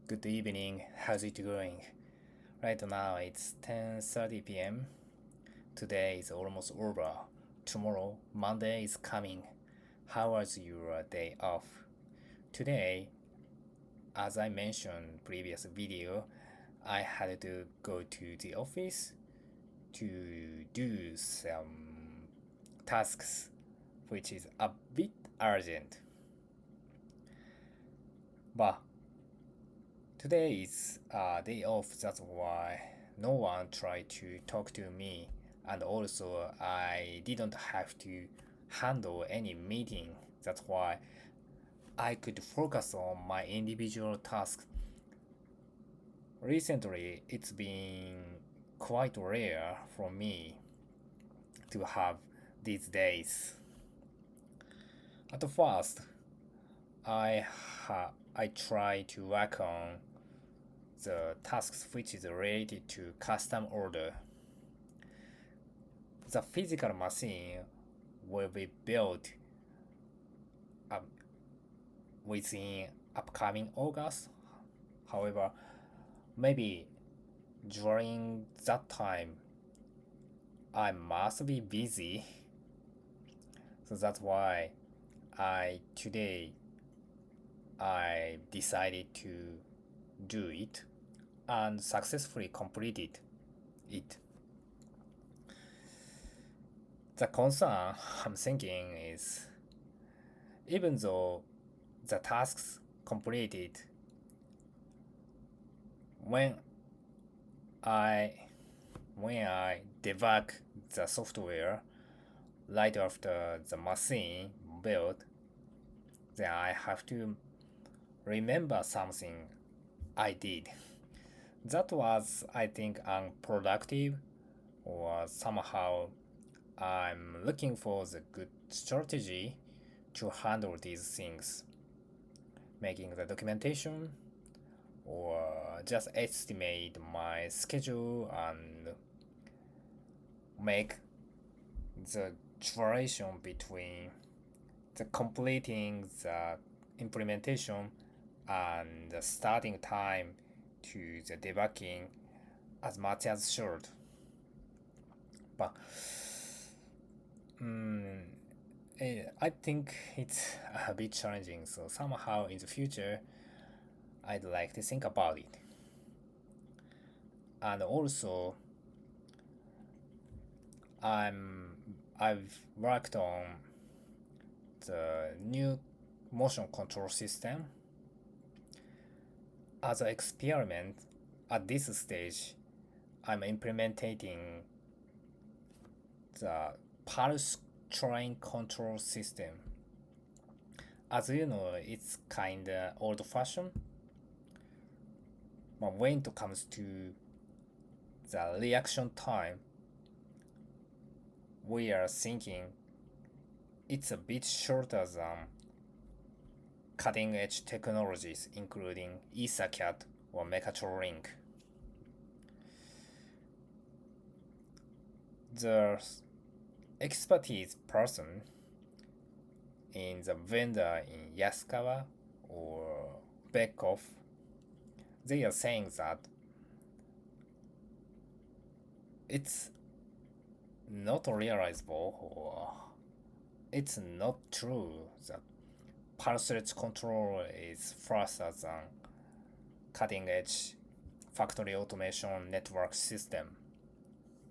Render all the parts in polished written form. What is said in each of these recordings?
Good evening. How's it going? Right now it's 10:30 p.m. Today is almost over. Tomorrow, Monday is coming. How was your day off? Today, as I mentioned previous video, I had to go to the office to do some tasks which is a bit urgent. But today is a day off, that's why no one tried to talk to me, and also I didn't have to handle any meeting. That's why I could focus on my individual tasks. Recently, it's been quite rare for me to have these days. At first, I try to work on the tasks which is related to custom order. The physical machine will be built um, within upcoming August. However, maybe during that time, I must be busy. So that's why today I decided to do it and successfully completed it. The concern I'm thinking is even though the tasks completed, when I when I debug the software right after the machine built, then I have to remember something I did. That was, I think, unproductive, or somehow I'm looking for the good strategy to handle these things, making the documentation or just estimate my schedule and make the duration between the completing the implementation and the starting time to the debugging as much as short. But mm, I think it's a bit challenging. So somehow in the future, I'd like to think about it. And also, I'm I've worked on the new motion control system as an experiment. At this stage, I'm implementing the pulse train control system. As you know, it's kinda old-fashioned, but when it comes to the reaction time, we are thinking it's a bit shorter than cutting edge technologies including EtherCAT or Mechatrolink. The expertise person in the vendor in Yaskawa or Beckhoff, they are saying that it's not realizable or it's not true that pulse rate control is faster than cutting edge factory automation network system.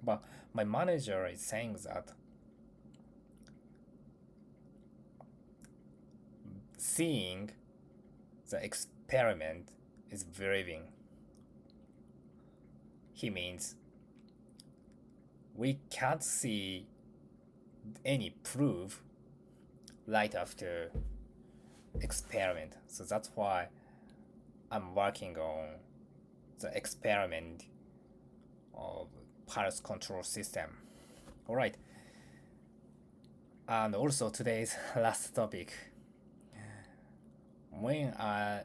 But my manager is saying that seeing the experiment is believing. He means we can't see any proof right after experiment. So that's why I'm working on the experiment of pulse control system. All right. And also today's last topic. When I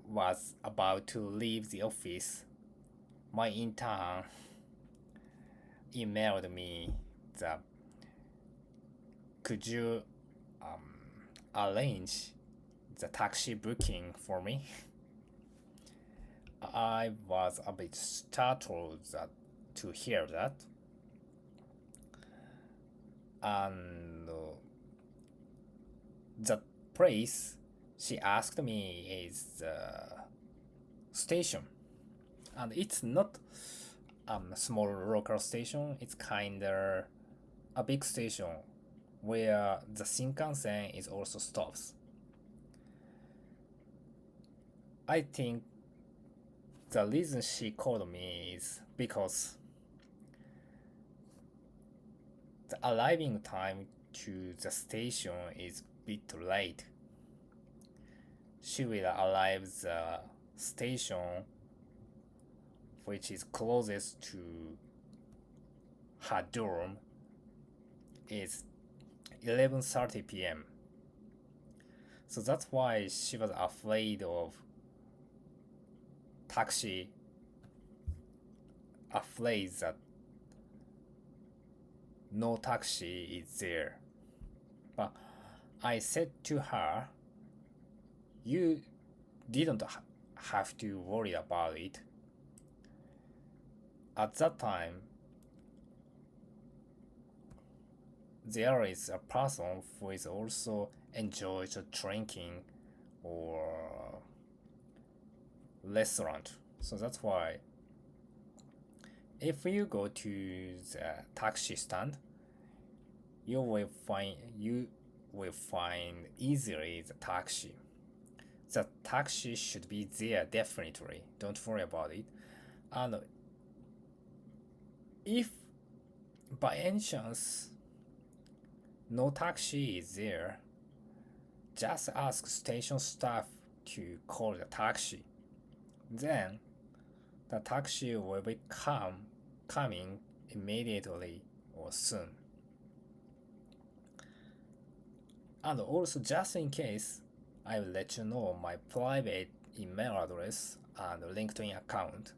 was about to leave the office, my intern emailed me that could you arrange the taxi booking for me? I was a bit startled to hear that, and the place she asked me is the station, and it's not a small local station. It's kinda a big station where the Shinkansen is also stops. I think the reason she called me is because the arriving time to the station is bit late. She will arrive the station which is closest to her dorm is 11:30 p.m. So that's why she was afraid of taxi, afraid that no taxi is there. But I said to her, you didn't have to worry about it. At that time, there is a person who is also enjoys drinking or restaurant. So that's why if you go to the taxi stand, you will find easily the taxi. The taxi should be there definitely. Don't worry about it. And if by any chance no taxi is there, just ask station staff to call the taxi. Then the taxi will be coming immediately or soon. And also, just in case, I will let you know my private email address and LinkedIn account.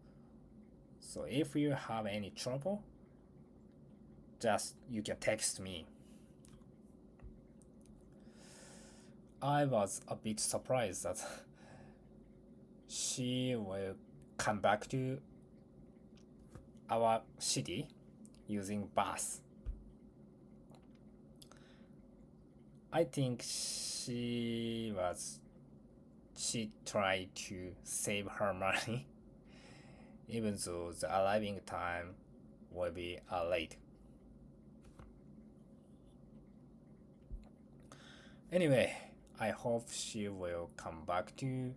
So if you have any trouble, just you can text me. I was a bit surprised that she will come back to our city using bus. I think she tried to save her money even though the arriving time will be late. Anyway, I hope she will come back to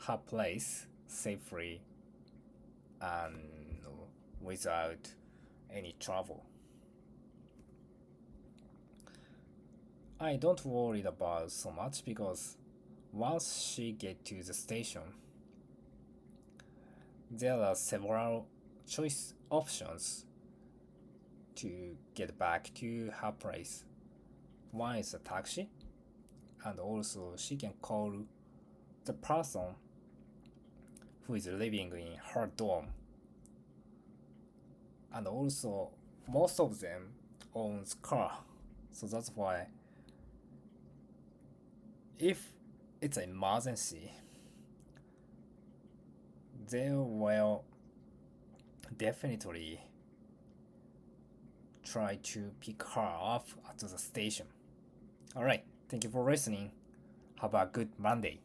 her place safely and without any trouble. I don't worry about so much because once she get to the station, there are several choice options to get back to her place. One is a taxi, and also she can call the person who is living in her dorm. And also, most of them owns car, so that's why if it's an emergency, they will definitely try to pick her up at the station. Alright, thank you for listening. Have a good Monday.